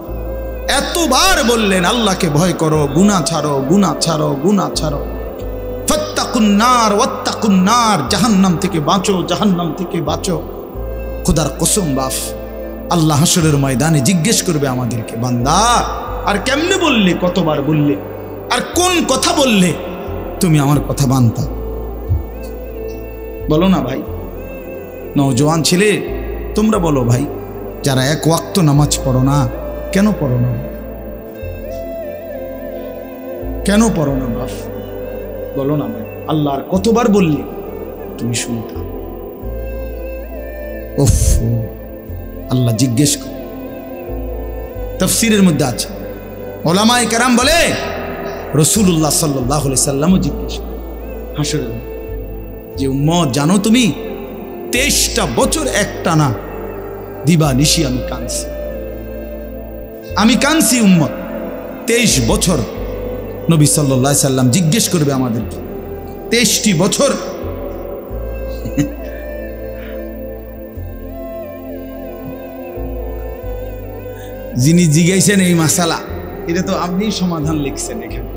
এতবার বললেন আল্লাহকে ভয় করো, গুনাহ ছাড়ো, গুনাহ ছাড়ো, গুনাহ ছাড়ো। ফাত্তাকুন নার, ওয়াত্তাকুন নার, জাহান্নাম থেকে বাঁচো, জাহান্নাম থেকে বাঁচো। খোদার কসম বাফ, আল্লাহ হাসরের ময়দানে জিজ্ঞেস করবে আমাদেরকে, বান্দা আর কেমনে বললে, কতবার বললে, আর কোন কথা বললে তুমি আমার কথা মানতা? বলো না ভাই, নওজোয়ান ছেলে তোমরা বলো ভাই, যারা এক ওয়াক্ত নামাজ পড়ো না, কেন পড়ো না? কেন পড়ো না বাপ? বলো না ভাই, আল্লাহর কতবার বললে তুমি শুনতা? উফ, আল্লাহ জিজ্ঞেস করে, তাফসীরের মধ্যে আছে, ওলামায়ে কেরাম বলে রাসূলুল্লাহ সাল্লাল্লাহু আলাইহি সাল্লামও জিজ্ঞেস করে হাসরের যে উম্মত জানো তুমি 23টা বছর একটানা দিবা নিশি আমি কাঁদছি উম্মত 23 বছর। নবী সাল্লাল্লাহু আলাইহি সাল্লাম জিজ্ঞেস করবে আমাদেরকে 23টি বছর যিনি জিজ্ঞাসেন এই মাসালা, এটা তো আপনি সমাধান লিখছেন এখানে,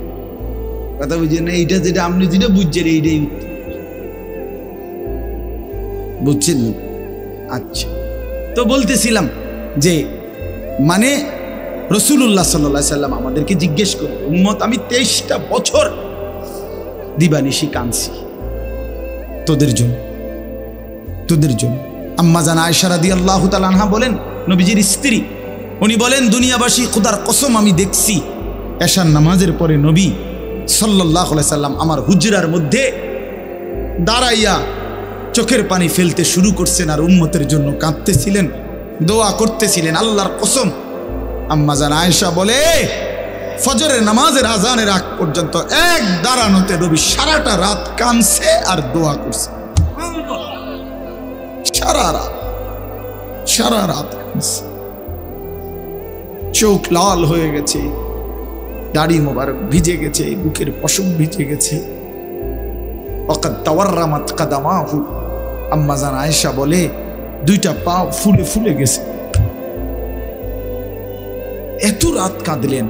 কথা বুঝছেন না? এইটা যেটা আপনি যেটা বুঝছেন এইটাই উত্তর, বুঝছেন? আচ্ছা, তো বলতেছিলাম যে মানে রাসূলুল্লাহ সাল্লাল্লাহু আলাইহি সাল্লাম আমাদেরকে জিজ্ঞেস করে, উম্মত আমি 23টা বছর দিবানিশি কাঁদছি তোদের জন্য। আম্মা জান আয়েশা রাদিয়াল্লাহু তাআলা আনহা বলেন, নবীজির স্ত্রী, উনি বলেন, দুনিয়াবাসী খোদার কসম আমি দেখছি এশার নামাজের পরে নবী সাল্লাল্লাহু আলাইহি সাল্লাম আমার হুজরার মধ্যে দাঁড়াইয়া চোখের পানি ফেলতে শুরু করছেন আর উম্মতের জন্য কাঁদতেছিলেন, দোয়া করতেছিলেন। আল্লাহর কসম, আম্মা জান আয়েশা বলে, ফজরের নামাজের আজানের আগ পর্যন্ত এক দাঁড়ানোতে নবী সারাটা রাত কাঁদছে আর দোয়া করছে। সারা রাত কাঁদছে, চোখ লাল হয়ে গেছে, দাড়ি মোবারক ভিজে গেছে, বুকের পশম ভিজে গেছে। ওয়াকাদ তাওয়াররামাত কাদামাহু, আম্মা জান আয়েশা বলে দুইটা পা ফুলে গেছে। এত রাত কাঁদলেন।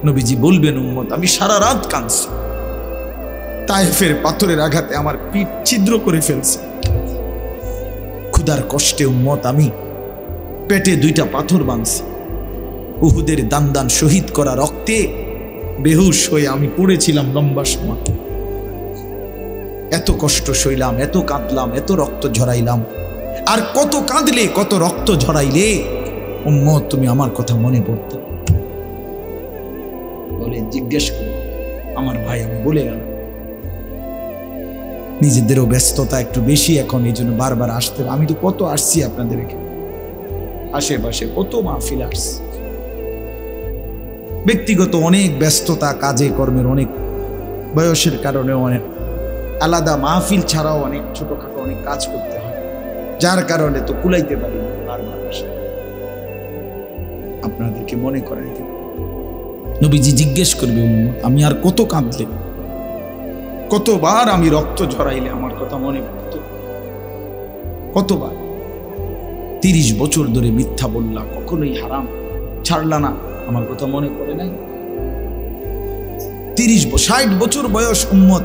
নবীজি বলবেন, উম্মত আমি সারা রাত কাঁদছি, তায়েফের পাথরের আঘাতে আমার পিঠ ছিদ্র করে ফেলছে। ক্ষুধার কষ্টে উম্মত আমি পেটে দুইটা পাথর বাঁধছি। উহুদের দান শহীদ করা রক্তে বেহুশ হয়ে আমি পড়েছিলাম লম্বা সময়। এত কষ্ট সইলাম, এত কাঁদলাম, এত রক্ত ঝরাইলাম। আর কত কাঁদলে, কত রক্ত ঝরাইলে উম্মত তুমি আমার কথা মনে পড়তো? বলে জিজ্ঞেস করো আমার ভাই, আমি বলে গেল। নিজেদেরও ব্যস্ততা একটু বেশি এখন, এই জন্য বারবার আসতে। আমি তো কত আসছি আপনাদের এখানে, আশেপাশে কত মাহফিল আসছি, ব্যক্তিগত অনেক ব্যস্ততা, কাজে কর্মের অনেক, বয়সের কারণে অনেক আলাদা মাহফিল ছাড়াও অনেক ছোটখাটো অনেক কাজ করতে হয়, যার কারণে তো কুলাইতে পারি না। বারবার আসে, আপনাদেরকে মনে করাই দেব। নবীজি জিজ্ঞেস করবে, আমি আর কত কাঁদলে, কতবার আমি রক্ত ঝরাইলে আমার কথা মনে পড়ত? কতবার? 30 বছর ধরে মিথ্যা বললা, কখনোই হারাম ছাড়লা না, আমার কথা মনে পড়ে নাই? 60 বছর বয়স উম্মত,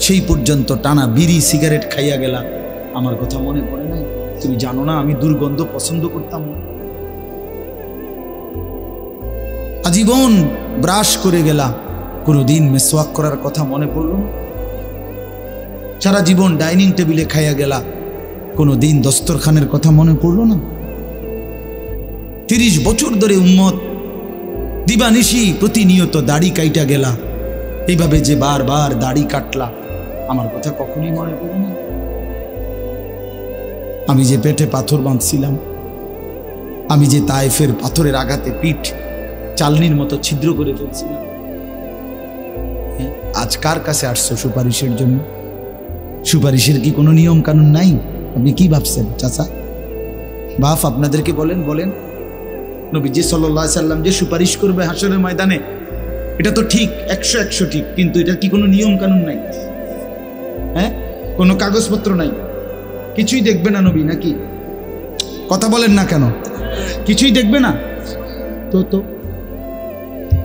সেই পর্যন্ত টানা বিড়ি সিগারেট খাইয়া গেলা, আমার কথা মনে পড়ে নাই? তুমি জানো না আমি দুর্গন্ধ পছন্দ করতাম না? আজীবন ব্রাশ করে গেলা, কোনোদিন মেসওয়াক করার কথা মনে পড়ল না? সারা জীবন ডাইনিং টেবিলে খাইয়া গেলা, কোনোদিন দস্তরখানের কথা মনে পড়ল না? 30 বছর ধরে উম্মত দিবানিশি প্রতিনিয়ত দাড়ি কাইটা গেলা, এইভাবে যে বারবার দাড়ি কাটলা, আমার কথা কখনই মনে পড়ে না? আমি যে পেটে পাথর বাঁধছিলাম, আমি যে তায়েফের পাথরের আঘাতে পিঠ চালনির মতো ছিদ্র করে ফেলছিলাম, আজ কার কাছে আসছো সুপারিশের জন্য? সুপারিশের কি কোনো নিয়ম কানুন নাই? আপনি কি ভাবছেন চাচা? বাপ আপনাদেরকে বলেন নবীজি সাল্লাল্লাহু আলাইহি সাল্লাম যে সুপারিশ করবে হাশরের ময়দানে, এটা তো ঠিক, 100 ঠিক, কিন্তু এটা কি কোনো নিয়ম কানুন নাই? হ্যাঁ, কোনো কাগজপত্র নাই, কিছুই দেখবে না নবী নাকি? কথা বলেন না কেন? কিছুই দেখবে না তো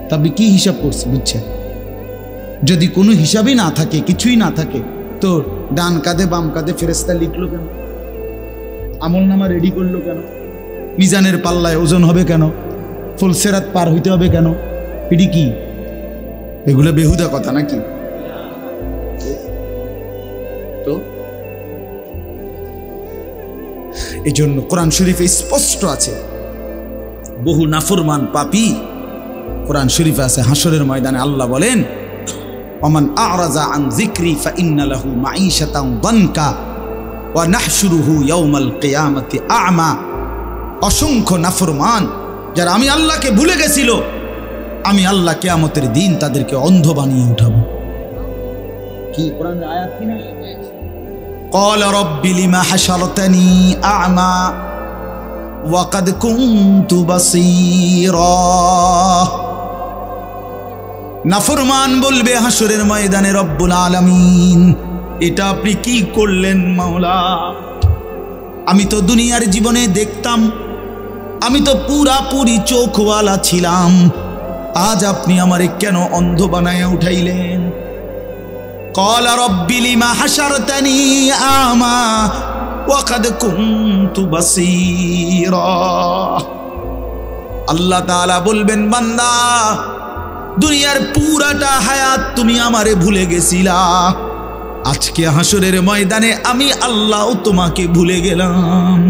তবে কি হিসাব করছে? বুঝছেন? যদি কোনো হিসাবই না থাকে, কিছুই না থাকে, তো ডান কাঁধে বাম কাঁধে ফেরেশতা লিখলো কেন? আমলনামা রেডি করলো কেন? মিজানের পাল্লায় ওজন হবে কেন? ফুলসেরাত পার হইতে হবে কেন? এটি কি? এগুলো বেহুদা কথা নাকি? তো এই জন্য কোরআন শরীফে স্পষ্ট আছে, বহু নাফরমান পাপী কোরআন শরীফে আছে, হাসরের ময়দানে আল্লাহ বলেন ওমান আ'রাযা আন যিকরি ফাইন্না লাহু মাঈশাতান দানকা ওয়া নাহশুরুহু ইয়াওমাল কিয়ামাতি আ'মা। অসংখ্য নাফরমান যারা আমি আল্লাহকে ভুলে গেছিল, আমি আল্লাহ কিয়ামতের দিন তাদেরকে অন্ধ বানিয়ে উঠাবো। কি কোরআনের আয়াত কিনা? ক্বালা রাব্বি লিমা হাশারতানি আ'মা ওয়া ক্বাদ কুনতু বাসীরা। নাফরমান বলবে হাসরের ময়দানে, রব্বুল আলামিন এটা আপনি কি করলেন মাওলা? আমি তো দুনিয়ার জীবনে দেখতাম, আমি তো পুরাপুরি চোখওয়ালা ছিলাম, আজ আপনি আমারে কেন অন্ধ বানায় উঠাইলেন? ক্বালা রাব্বি লিমা হাশারতানি আ'মা ওয়া ক্বাদ কুনতু বাসীরা। আল্লাহ তাআলা বলবেন, বান্দা দুনিয়ার পুরাটা হায়াত তুমি আমারে ভুলে গেছিলা, আজকে হাসরের ময়দানে আমি আল্লাহ তোমাকে ভুলে গেলাম।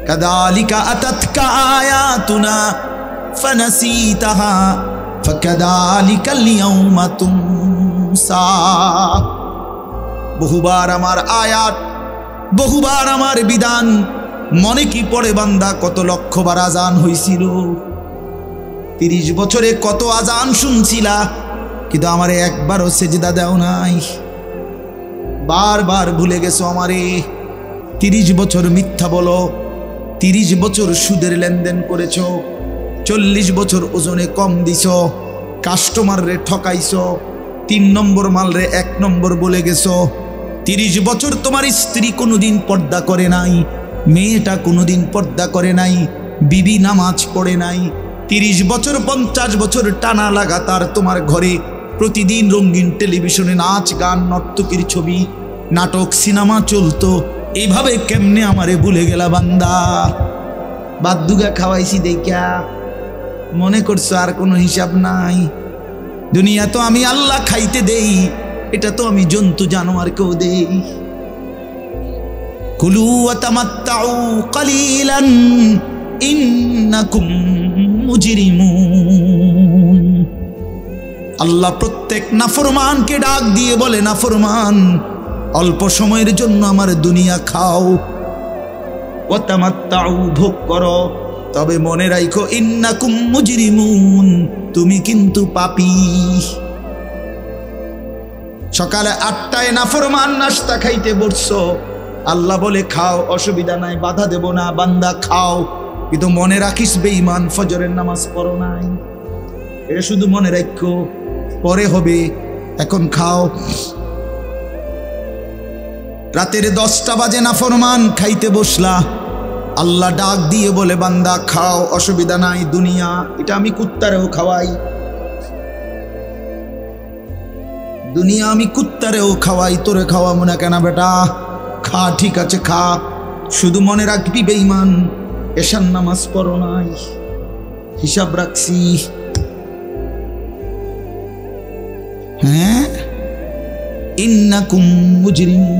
কাযালিকা আতাতকা আয়াতুনা ফানাসিতাহা ফাকাযালিকাল ইয়াওমা তুনসা। বহুবার আমার আয়াত, বহুবার আমার বিধান মনে কি পড়ে বান্দা? কত লক্ষবার আজান হইছিল, 30 বছরে কত আজান শুনছিলা, কিন্তু আমারে একবারও সেজদা দাও নাই। বারবার ভুলে গেছো আমারে। 30 বছর মিথ্যা বলো, 30 বছর সুদের লেনদেন করেছো, 40 বছর ওজনে কম দিছো, কাস্টমার রে ঠকাইছো, 3 নম্বর মাল রে 1 নম্বর বলে গেছো। 30 বছর তোমার স্ত্রী কোনোদিন পর্দা করে নাই, মেয়েটা কোনোদিন পর্দা করে নাই, বিবি নামাজ পড়ে নাই। 30 বছর 50 বছর টানা লাগাতার তোমার ঘরে প্রতিদিন রঙিন টেলিভিশনে নাচ গান নর্তকীর ছবি নাটক সিনেমা চলতো। এইভাবে কেমনে আমারে ভুলে গেলা বান্দা? বাদুগা খাওয়াইছি দেখা মনে করছো আর কোনো হিসাব নাই? দুনিয়া তো আমি আল্লাহ খাইতে দেই, এটা তো আমি জন্তু জানোয়ারকেও দেই। কুলু ওয়া তামাত্তাউ কালিলান ইন্নাকুম মুজরিমুন। আল্লাহ প্রত্যেক নাফরমানকে ডাক দিয়ে বলে, নাফরমান অল্প সময়ের জন্য আমার দুনিয়া খাও, ওয়া তামাত্তাউ ভোগ করো, তবে মনে রাখো ইন্নাকুম মুজরিমুন, তুমি কিন্তু পাপী। সকালে 8টায় নাফরমান নাস্তা খাইতে বসছো, আল্লাহ বলে খাও, অসুবিধা নাই, বাধা দেব না, বান্দা খাও, কিন্তু মনে রাখিস বেঈমান ফজরের নামাজ পড়ো নাই। এটা শুধু মনে রাখো, পরে হবে, এখন খাও। রাতের 10টা বাজে নাফরমান খাইতে বসলা, আল্লাহ ডাক দিয়ে বলে বান্দা খাও, অসুবিধা নাই, দুনিয়া এটা আমি কুত্তারেও খাওয়াই, দুনিয়া আমি কুত্তারেও খাওয়াই, তোরে খাওয়াবো না কেন বেটা? খা, ঠিক আছে খা, শুধু মনে রাখবি বেঈমান এশার নামাজ পড়ো নাই, হিসাব রাখছি। হ্যাঁ, ইন্নাকুম মুজরিমুন।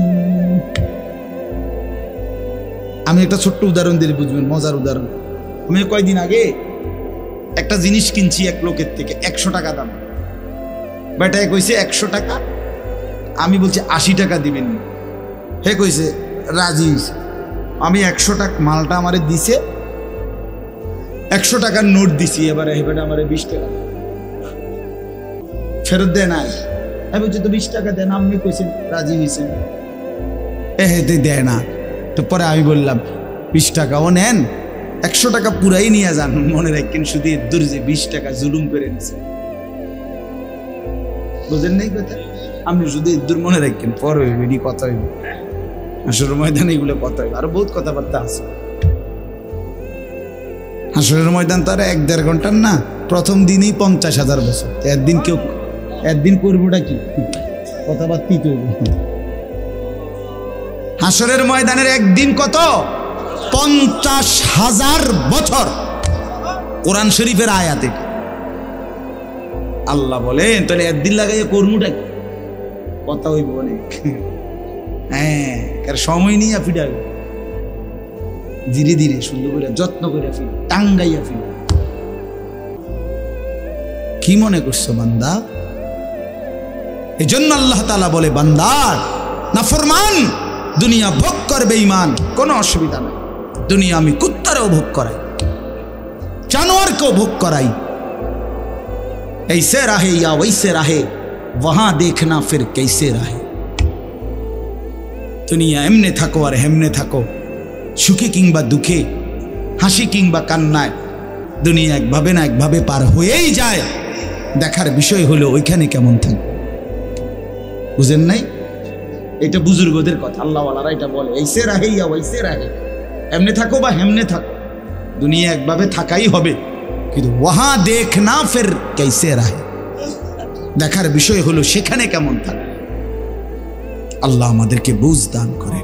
আমি একটা ছোট্ট উদাহরণ দিলে বুঝবেন, মজার উদাহরণ। আমি কয়েকদিন আগে একটা জিনিস কিনছি এক লোকের থেকে, 100 টাকা দাম। বেটায় কইছে 100 টাকা, আমি বলছি 80 টাকা দিবেন। হে কইছে রাজি হইছে। আমি 100 টাকা মালটা আমারে দিছে, 100 টাকার নোট দিছি, এবারে হে বেটা আমারে 20 টাকা ফেরত দেয় নাই। আমি বলছি তো 20 টাকা দেন, আপনি কইছেন রাজি হয়েছেন, হেতে দেয় না। তো পরে আমি বললাম 20 টাকাও নেন, 100 টাকা পুরাই নিয়ে যান, মনে রাখেন শুধু দূর যে 20 টাকা জুলুম করে নিছে। বুঝেন নাই কথা? আপনি শুধু দূর মনে রাখেন, পর হইবে কথা হইবে, হাসরের ময়দানে এগুলো কথা হইবে, আর বহুত কথাবার্তা আছে। হাসরের ময়দান তো আর 1-1.5 ঘন্টার না, প্রথম দিনই 50,000 বছর। একদিন কেউ একদিন করবোটা কি কথাবার্তি তো। হাসরের ময়দানের একদিন কত? 50,000 বছর। কোরআন শরীফের আয়াতে আল্লাহ বলেন তাহলে একদিন লাগাইয়া কর্মটা কি কথা হইব অনেক। হ্যাঁ, কার সময় নিয়ে ফিডাবে, ধীরে ধীরে সুন্দর করে যত্ন করে ফির, টাঙ্গাইয়া ফির। কি মনে করছো বান্দা? এই জন্য আল্লাহ তাআলা বলে, বান্দার নাফরমান দুনিয়া ভোগ করবে ঈমান, কোনো অসুবিধা নাই। দুনিয়া আমি কুত্তারও ভোগ করাই, জানোয়ারকেও ভোগ করাই। ऐसे रहे या वैसे रहे वहां देखना फिर कैसे रहे। দুনিয়া এমনে থাকো আর হেমনে থাকো, সুখে কিংবা দুঃখে, হাসি কিংবা কান্নায়, দুনিয়া একভাবে না একভাবে পার হয়েই যায়। দেখার বিষয় হলো ওইখানে কেমন থাকবে। বুঝেন নাই? এটা বুজুর্গদের কথা, আল্লাহওয়ালারা এটা বলে, ऐसे रहे या वैसे रहे, এমনে থাকো বা হেমনে থাকো, দুনিয়া একভাবে থাকাই হবে, কিন্তু ওয়াহা দেখনা ফির कैसे रहे, দেখার বিষয় হলো সেখানে কেমন থাকবে। আল্লাহ আমাদেরকে বুঝ দান করে।